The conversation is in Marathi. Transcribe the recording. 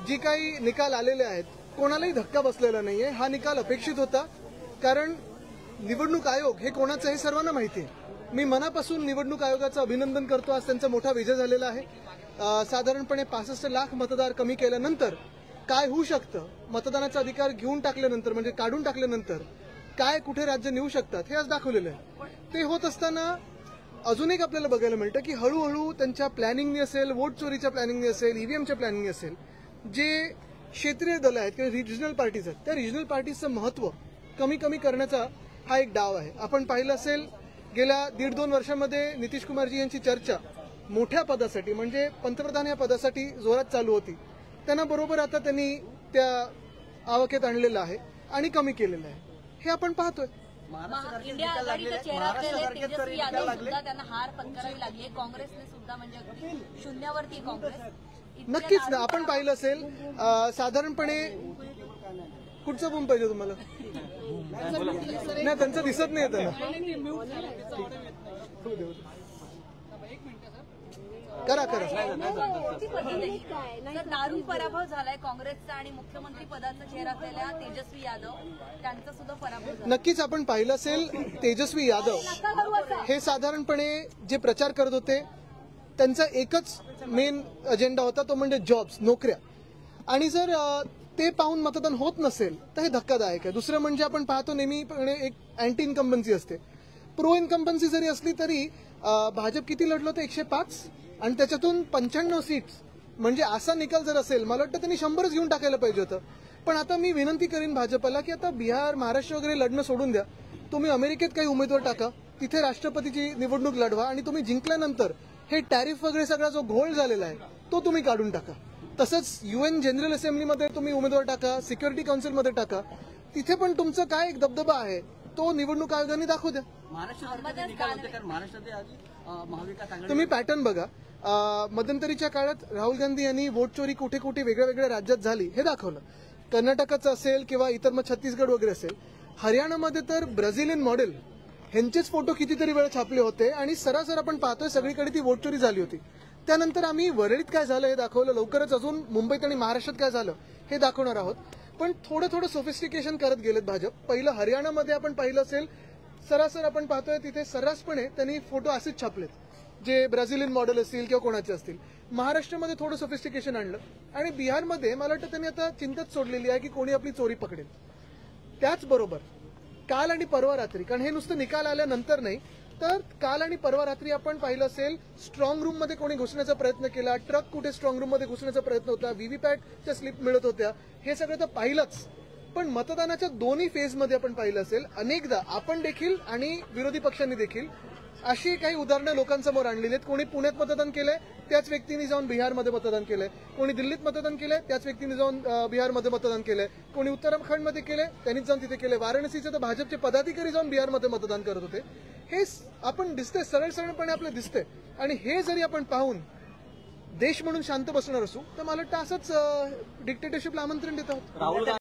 जी काही निकाल आलेले आहेत कोणालाही धक्का बसलेला नाहीये। हा निकाल अपेक्षित होता, कारण निवडणूक आयोग हे कोणाचं हे सर्वांना माहिती आहे। मी मनापासून निवडणूक आयोगाचं अभिनंदन करतो। आज त्यांचा मोठा विजय झालेला आहे। साधारणपणे 65 लाख मतदार कमी केल्यानंतर काय होऊ शकतं, मतदानाचा अधिकार घेऊन टाकल्यानंतर म्हणजे काढून टाकल्यानंतर काय कुठे राज्य नेऊ शकतात हे आज दाखवलेलं आहे। ते होत असताना अजून एक आपल्याला बघायला मिळतं की हळूहळू त्यांच्या प्लॅनिंगनी असेल, वोट चोरीच्या प्लॅनिंगनी असेल, ईव्हीएमच्या प्लॅनिंगनी असेल, जे क्षेत्रीय दल आहेत किंवा रिजनल पार्टीज आहेत त्या रिजनल पार्टीजचं महत्व कमी कमी करण्याचा हा एक डाव आहे। आपण पाहिलं असेल गेल्या 1.5-2 वर्षांमध्ये नितीश कुमारजी यांची चर्चा मोठ्या पदासाठी म्हणजे पंतप्रधान या पदासाठी जोरात चालू होती। त्यांना बरोबर आता त्यांनी त्या आवाक्यात आणलेलं आहे आणि कमी केलेलं आहे, हे आपण पाहतोय। इंडिया आघाडीचा चेहरा असलेले तेजस्वी यादव सुद्धा त्यांना हार पत्करावी लागली। काँग्रेसने सुद्धा म्हणजे अगदी शून्यावरती काँग्रेस। नक्कीच ना, आपण पाहिलं असेल साधारणपणे कुठचा बूम पाहिजे तुम्हाला? नाही, त्यांचं दिसत नाही त्यांना। करा दारुण पराभव झालाय काँग्रेसचा आणि मुख्यमंत्री पदाचा चेहरा असलेल्या तेजस्वी यादव त्यांचा सुद्धा पराभव झाला। नक्कीच आपण पाहिलं असेल तेजस्वी यादव हे साधारणपणे जे प्रचार करत होते त्यांचा एकच मेन अजेंडा होता, तो म्हणजे जॉब्स, नोकऱ्या। आणि जर ते पाहून मतदान होत नसेल तर हे धक्कादायक आहे। दुसरं म्हणजे आपण पाहतो नेहमीपणे एक अँटी इन्कम्बन्सी असते। प्रो इन्कम्बन्सी जरी असली तरी भाजप किती लढलं होतं? 105 आणि त्याच्यातून 95 सीट्स, म्हणजे असा निकाल जर असेल मला वाटतं त्यांनी 100च घेऊन टाकायला पाहिजे होतं। पण आता मी विनंती करीन भाजपला की आता बिहार, महाराष्ट्र वगैरे लढणं सोडून द्या। तुम्ही अमेरिकेत काही उमेदवार टाका, तिथे राष्ट्रपतीची निवडणूक लढवा आणि तुम्ही जिंकल्यानंतर हे टॅरिफ वगैरे सगळा जो घोळ झालेला आहे तो तुम्ही काढून टाका। तसंच UN जनरल असेंब्लीमध्ये तुम्ही उमेदवार टाका, सिक्युरिटी काउन्सिलमध्ये टाका, तिथे पण तुमचं काय एक दबदबा आहे तो निवडणूक आयोगाने दाखवू द्या। तुम्ही पॅटर्न बघा, मध्यंतरीच्या काळात राहुल गांधी यांनी वोट चोरी कुठे कुठे वेगळ्या वेगळ्या राज्यात झाली हे दाखवलं। कर्नाटकाचं असेल किंवा इतर मग छत्तीसगड वगैरे असेल, हरियाणामध्ये तर ब्राझिलियन मॉडेल ह्यांचेच फोटो कितीतरी वेळ छापले होते आणि सरासर आपण पाहतोय सगळीकडे ती वोट चोरी झाली होती। त्यानंतर आम्ही वरळीत काय झालं हे दाखवलं, लवकरच अजून मुंबईत आणि महाराष्ट्रात काय झालं हे दाखवणार आहोत। पण थोडं सोफिस्टिकेशन करत गेलेत भाजप। पहिलं हरियाणामध्ये आपण पाहिलं असेल सरासर आपण पाहतोय तिथे सर्रासपणे त्यांनी फोटो असेच छापलेत जे ब्राझिलियन मॉडेल असतील किंवा कोणाचे असतील। महाराष्ट्रामध्ये थोडं सोफिस्टिकेशन आणलं आणि बिहारमध्ये मला वाटतं त्यांनी आता चिंताच सोडलेली आहे की कोणी आपली चोरी पकडेल। त्याचबरोबर काल आणि परवा रात्री, कारण हे नुसतं निकाल आल्यानंतर नाही तर काल आणि परवा रात्री आपण पाहिलं असेल स्ट्रॉंग रूम मध्ये कोणी घुसण्याचा प्रयत्न केला, ट्रक कुठे स्ट्रॉंग रूम मध्ये घुसण्याचा प्रयत्न होता, व्हीव्हीपॅटच्या स्लिप मिळत होत्या, हे सगळं तर पाहिलंच। पण मतदानाच्या दोन्ही फेजमध्ये आपण पाहिलं असेल अनेकदा आपण देखील आणि विरोधी पक्षांनी देखील अशी काही उदाहरणं लोकांसमोर आणलेली आहेत। कोणी पुण्यात मतदान केलंय त्याच व्यक्तीने जाऊन बिहारमध्ये मतदान केलंय, कोणी दिल्लीत मतदान केलंय त्याच व्यक्तीने जाऊन बिहारमध्ये मतदान केलंय, कोणी उत्तराखंडमध्ये केलंय त्यांनीच जाऊन तिथे केलंय, वाराणसीचे तर भाजपचे पदाधिकारी जाऊन बिहारमध्ये मतदान करत होते। हे आपण दिसतंय, सरळपणे आपलं दिसतंय। आणि हे जरी आपण पाहून देश म्हणून शांत बसणार असू तर मला वाटतं असंच डिक्टेटरशिपला आमंत्रण देत आहोत।